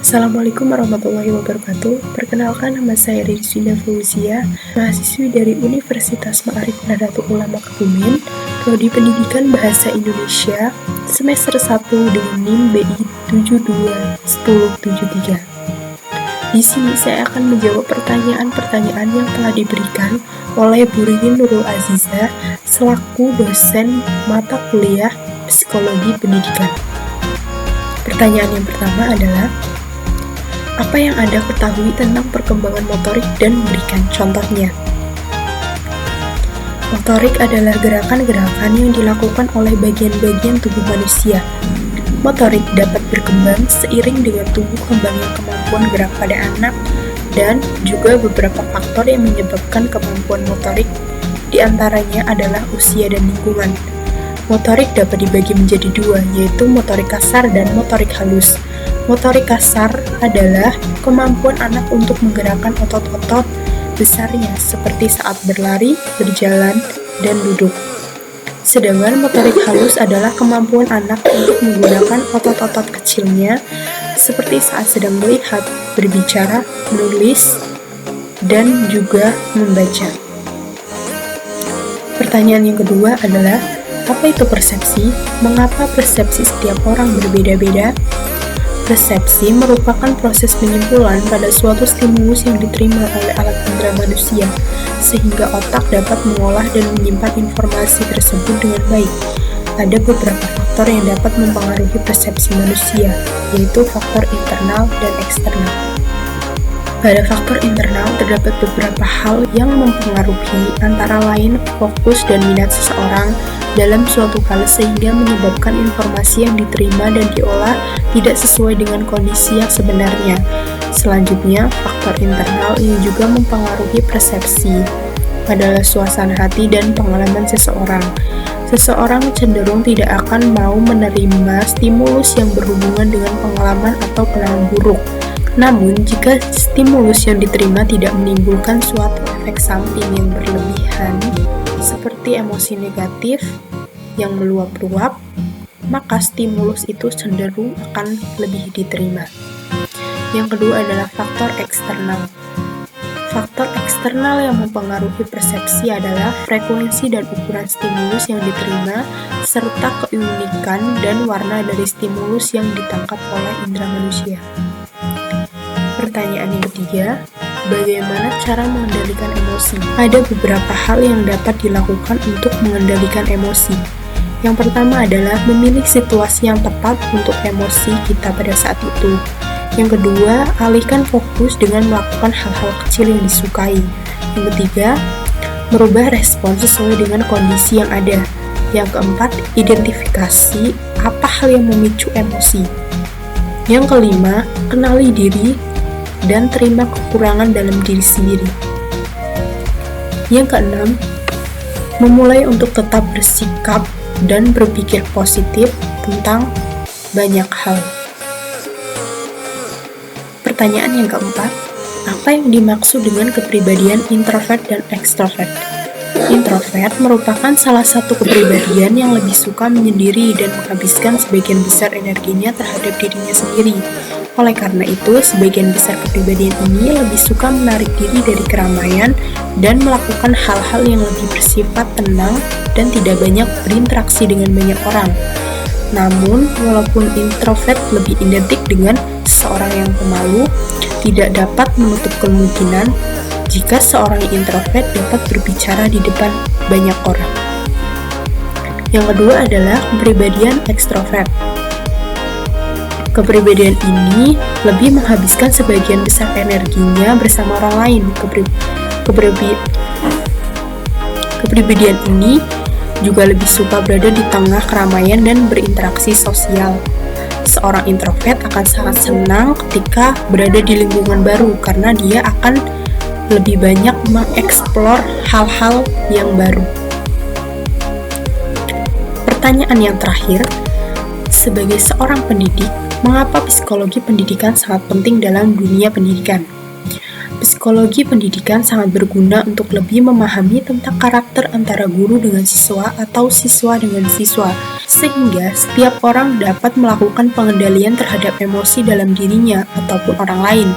Assalamualaikum warahmatullahi wabarakatuh. Perkenalkan, nama saya Rizwina Fauzia, mahasiswi dari Universitas Ma'arif Nahdlatul Ulama Kebumen, Prodi Pendidikan Bahasa Indonesia, semester 1 dengan NIM BI 721073. Di sini saya akan menjawab pertanyaan-pertanyaan yang telah diberikan oleh Bu Ririn Nurul Aziza selaku dosen mata kuliah Psikologi Pendidikan. Pertanyaan yang pertama adalah, apa yang Anda ketahui tentang perkembangan motorik dan berikan contohnya? Motorik adalah gerakan-gerakan yang dilakukan oleh bagian-bagian tubuh manusia. Motorik dapat berkembang seiring dengan tumbuh kembangnya kemampuan gerak pada anak dan juga beberapa faktor yang menyebabkan kemampuan motorik, diantaranya adalah usia dan lingkungan. Motorik dapat dibagi menjadi dua, yaitu motorik kasar dan motorik halus. Motorik kasar adalah kemampuan anak untuk menggerakkan otot-otot besarnya seperti saat berlari, berjalan, dan duduk. Sedangkan motorik halus adalah kemampuan anak untuk menggunakan otot-otot kecilnya seperti saat sedang melihat, berbicara, menulis, dan juga membaca. Pertanyaan yang kedua adalah, apa itu persepsi? Mengapa persepsi setiap orang berbeda-beda? Persepsi merupakan proses penyimpulan pada suatu stimulus yang diterima oleh alat indera manusia, sehingga otak dapat mengolah dan menyimpan informasi tersebut dengan baik. Ada beberapa faktor yang dapat mempengaruhi persepsi manusia, yaitu faktor internal dan eksternal. Pada faktor internal, terdapat beberapa hal yang mempengaruhi, antara lain fokus dan minat seseorang dalam suatu hal sehingga menyebabkan informasi yang diterima dan diolah tidak sesuai dengan kondisi yang sebenarnya. Selanjutnya, faktor internal yang juga mempengaruhi persepsi adalah suasana hati dan pengalaman seseorang. Seseorang cenderung tidak akan mau menerima stimulus yang berhubungan dengan pengalaman atau kenangan buruk. Namun, jika stimulus yang diterima tidak menimbulkan suatu efek samping yang berlebihan, seperti emosi negatif yang meluap-luap, maka stimulus itu cenderung akan lebih diterima. Yang kedua adalah faktor eksternal. Faktor eksternal yang mempengaruhi persepsi adalah frekuensi dan ukuran stimulus yang diterima, serta keunikan dan warna dari stimulus yang ditangkap oleh indera manusia. Pertanyaan yang ketiga, bagaimana cara mengendalikan emosi? Ada beberapa hal yang dapat dilakukan untuk mengendalikan emosi. Yang pertama adalah memilih situasi yang tepat untuk emosi kita pada saat itu. Yang kedua, alihkan fokus dengan melakukan hal-hal kecil yang disukai. Yang ketiga, merubah respon sesuai dengan kondisi yang ada. Yang keempat, identifikasi apa hal yang memicu emosi. Yang kelima, kenali diri dan terima kekurangan dalam diri sendiri. Yang keenam, memulai untuk tetap bersikap dan berpikir positif tentang banyak hal. Pertanyaan yang keempat, apa yang dimaksud dengan kepribadian introvert dan ekstrovert? Introvert merupakan salah satu kepribadian yang lebih suka menyendiri dan menghabiskan sebagian besar energinya terhadap dirinya sendiri. Oleh karena itu, sebagian besar kepribadian ini lebih suka menarik diri dari keramaian dan melakukan hal-hal yang lebih bersifat tenang dan tidak banyak berinteraksi dengan banyak orang. Namun, walaupun introvert lebih identik dengan seseorang yang pemalu, tidak dapat menutup kemungkinan jika seorang introvert dapat berbicara di depan banyak orang. Yang kedua adalah kepribadian ekstrovert. Kepribadian ini lebih menghabiskan sebagian besar energinya bersama orang lain. Kepribadian ini juga lebih suka berada di tengah keramaian dan berinteraksi sosial. Seorang introvert akan sangat senang ketika berada di lingkungan baru karena dia akan lebih banyak mengeksplor hal-hal yang baru. Pertanyaan yang terakhir, sebagai seorang pendidik, mengapa psikologi pendidikan sangat penting dalam dunia pendidikan? Psikologi pendidikan sangat berguna untuk lebih memahami tentang karakter antara guru dengan siswa atau siswa dengan siswa, sehingga setiap orang dapat melakukan pengendalian terhadap emosi dalam dirinya ataupun orang lain.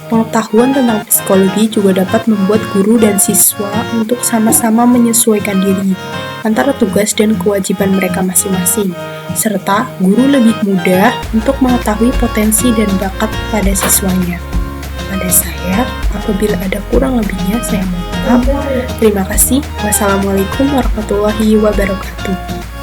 Pengetahuan tentang psikologi juga dapat membuat guru dan siswa untuk sama-sama menyesuaikan diri antara tugas dan kewajiban mereka masing-masing, serta guru lebih mudah untuk mengetahui potensi dan bakat pada siswanya. Pada saya, apabila ada kurang lebihnya, saya mohon maaf. Terima kasih. Wassalamualaikum warahmatullahi wabarakatuh.